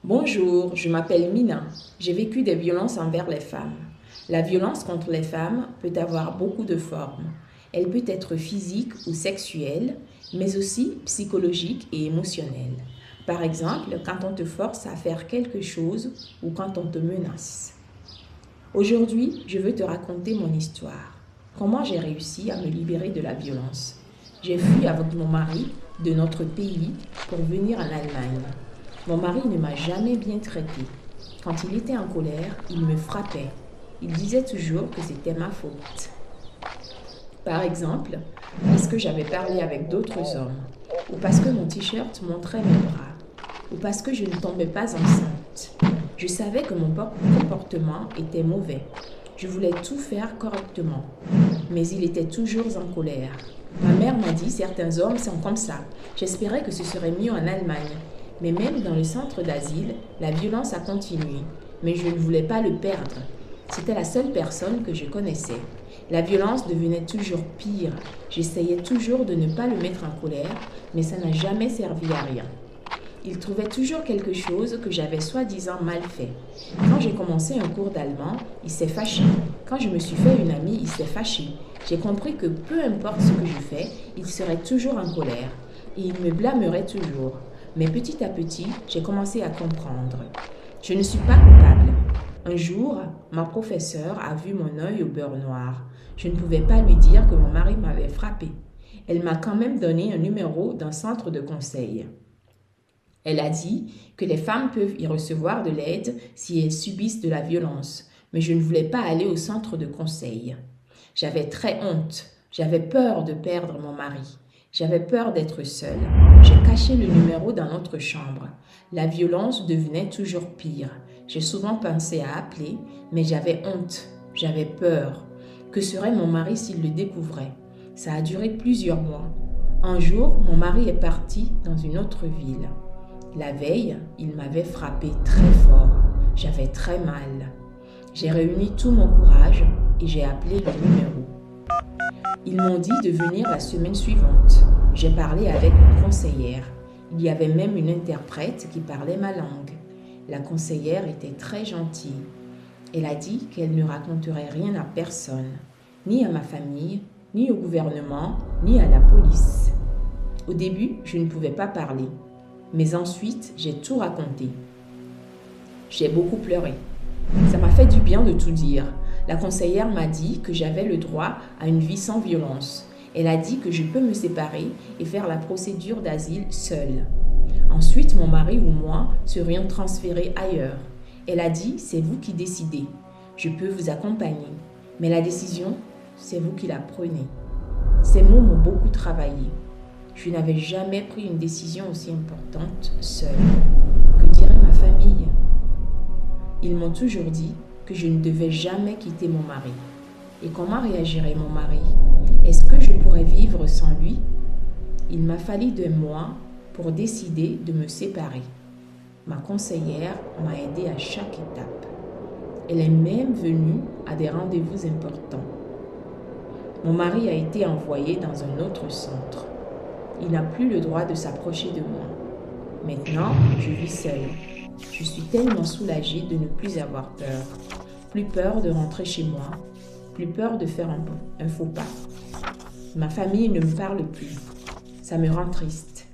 Bonjour, je m'appelle Mina. J'ai vécu des violences envers les femmes. La violence contre les femmes peut avoir beaucoup de formes. Elle peut être physique ou sexuelle, mais aussi psychologique et émotionnelle. Par exemple, quand on te force à faire quelque chose ou quand on te menace. Aujourd'hui, je veux te raconter mon histoire. Comment j'ai réussi à me libérer de la violence. J'ai fui avec mon mari de notre pays pour venir en Allemagne. Mon mari ne m'a jamais bien traité. Quand il était en colère, il me frappait. Il disait toujours que c'était ma faute. Par exemple, parce que j'avais parlé avec d'autres hommes, ou parce que mon t-shirt montrait mes bras, ou parce que je ne tombais pas enceinte. Je savais que mon comportement était mauvais. Je voulais tout faire correctement, mais il était toujours en colère. Ma mère m'a dit certains hommes sont comme ça. J'espérais que ce serait mieux en Allemagne. Mais même dans le centre d'asile, la violence a continué. Mais je ne voulais pas le perdre. C'était la seule personne que je connaissais. La violence devenait toujours pire. J'essayais toujours de ne pas le mettre en colère, mais ça n'a jamais servi à rien. Il trouvait toujours quelque chose que j'avais soi-disant mal fait. Quand j'ai commencé un cours d'allemand, il s'est fâché. Quand je me suis fait une amie, il s'est fâché. J'ai compris que peu importe ce que je fais, il serait toujours en colère. Et il me blâmerait toujours. Mais petit à petit, j'ai commencé à comprendre. Je ne suis pas coupable. Un jour, ma professeure a vu mon œil au beurre noir. Je ne pouvais pas lui dire que mon mari m'avait frappé. Elle m'a quand même donné un numéro d'un centre de conseil. Elle a dit que les femmes peuvent y recevoir de l'aide si elles subissent de la violence, mais je ne voulais pas aller au centre de conseil. J'avais très honte. J'avais peur de perdre mon mari. J'avais peur d'être seule. J'ai caché le numéro dans notre chambre. La violence devenait toujours pire. J'ai souvent pensé à appeler, mais j'avais honte. J'avais peur. Que serait mon mari s'il le découvrait? Ça a duré plusieurs mois. Un jour, mon mari est parti dans une autre ville. La veille, il m'avait frappé très fort. J'avais très mal. J'ai réuni tout mon courage et j'ai appelé le numéro. Ils m'ont dit de venir la semaine suivante. J'ai parlé avec une conseillère. Il y avait même une interprète qui parlait ma langue. La conseillère était très gentille. Elle a dit qu'elle ne raconterait rien à personne, ni à ma famille, ni au gouvernement, ni à la police. Au début, je ne pouvais pas parler. Mais ensuite, j'ai tout raconté. J'ai beaucoup pleuré. Ça m'a fait du bien de tout dire. La conseillère m'a dit que j'avais le droit à une vie sans violence. Elle a dit que je peux me séparer et faire la procédure d'asile seule. Ensuite, mon mari ou moi serions transférés ailleurs. Elle a dit, c'est vous qui décidez. Je peux vous accompagner. Mais la décision, c'est vous qui la prenez. Ces mots m'ont beaucoup travaillé. Je n'avais jamais pris une décision aussi importante seule. Que dirait ma famille? Ils m'ont toujours dit que je ne devais jamais quitter mon mari. Et comment réagirait mon mari? Est-ce que je pourrais vivre sans lui? Il m'a fallu des mois pour décider de me séparer. Ma conseillère m'a aidée à chaque étape. Elle est même venue à des rendez-vous importants. Mon mari a été envoyé dans un autre centre. Il n'a plus le droit de s'approcher de moi. Maintenant, je vis seule. Je suis tellement soulagée de ne plus avoir peur. Plus peur de rentrer chez moi. Plus peur de faire un faux pas. Ma famille ne me parle plus. Ça me rend triste.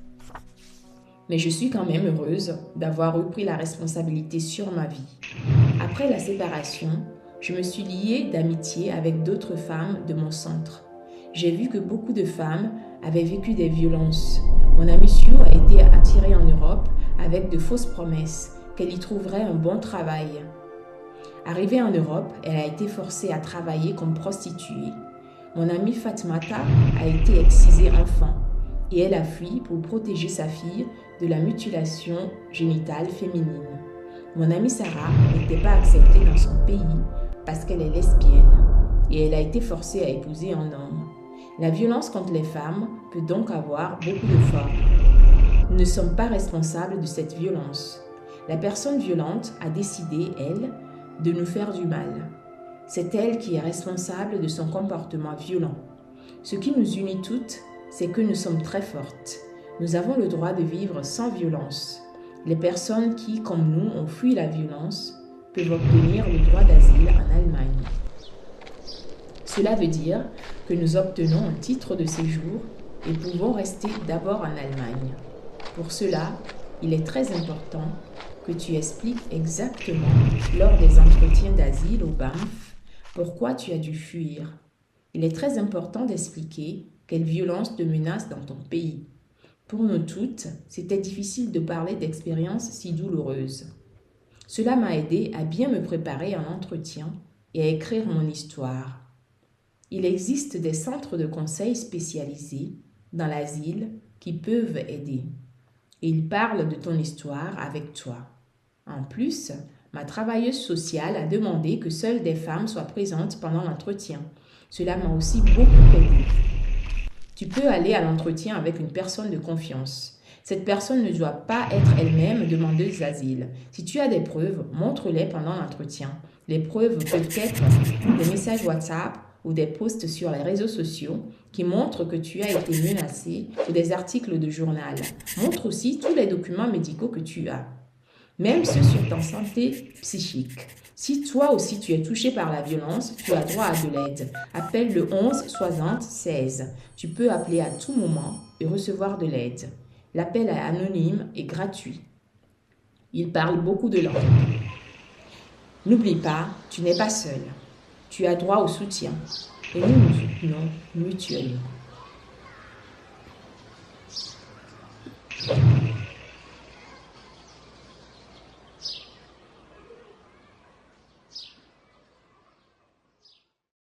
Mais je suis quand même heureuse d'avoir repris la responsabilité sur ma vie. Après la séparation, je me suis liée d'amitié avec d'autres femmes de mon centre. J'ai vu que beaucoup de femmes avaient vécu des violences. Mon amie Sue a été attirée en Europe avec de fausses promesses qu'elle y trouverait un bon travail. Arrivée en Europe, elle a été forcée à travailler comme prostituée. Mon amie Fatmata a été excisée enfant et elle a fui pour protéger sa fille de la mutilation génitale féminine. Mon amie Sarah n'était pas acceptée dans son pays parce qu'elle est lesbienne et elle a été forcée à épouser un homme. La violence contre les femmes peut donc avoir beaucoup de formes. Nous ne sommes pas responsables de cette violence. La personne violente a décidé, elle, de nous faire du mal. C'est elle qui est responsable de son comportement violent. Ce qui nous unit toutes, c'est que nous sommes très fortes. Nous avons le droit de vivre sans violence. Les personnes qui, comme nous, ont fui la violence peuvent obtenir le droit d'asile en Allemagne. Cela veut dire que nous obtenons un titre de séjour et pouvons rester d'abord en Allemagne. Pour cela, il est très important que tu expliques exactement lors des entretiens d'asile au BAMF pourquoi tu as dû fuir. Il est très important d'expliquer quelle violence te menace dans ton pays. Pour nous toutes, c'était difficile de parler d'expériences si douloureuses. Cela m'a aidé à bien me préparer en entretien et à écrire mon histoire. Il existe des centres de conseil spécialisés dans l'asile qui peuvent aider. Ils parlent de ton histoire avec toi. En plus, ma travailleuse sociale a demandé que seules des femmes soient présentes pendant l'entretien. Cela m'a aussi beaucoup aidé. Tu peux aller à l'entretien avec une personne de confiance. Cette personne ne doit pas être elle-même demandeuse d'asile. Si tu as des preuves, montre-les pendant l'entretien. Les preuves peuvent être des messages WhatsApp ou des posts sur les réseaux sociaux qui montrent que tu as été menacé ou des articles de journal. Montre aussi tous les documents médicaux que tu as, même ceux sur ta santé psychique. Si toi aussi tu es touché par la violence, tu as droit à de l'aide. Appelle le 11 60 16. Tu peux appeler à tout moment et recevoir de l'aide. L'appel est anonyme et gratuit. Il parle beaucoup de langues. N'oublie pas, tu n'es pas seul. Tu as droit au soutien et nous nous soutenons mutuellement.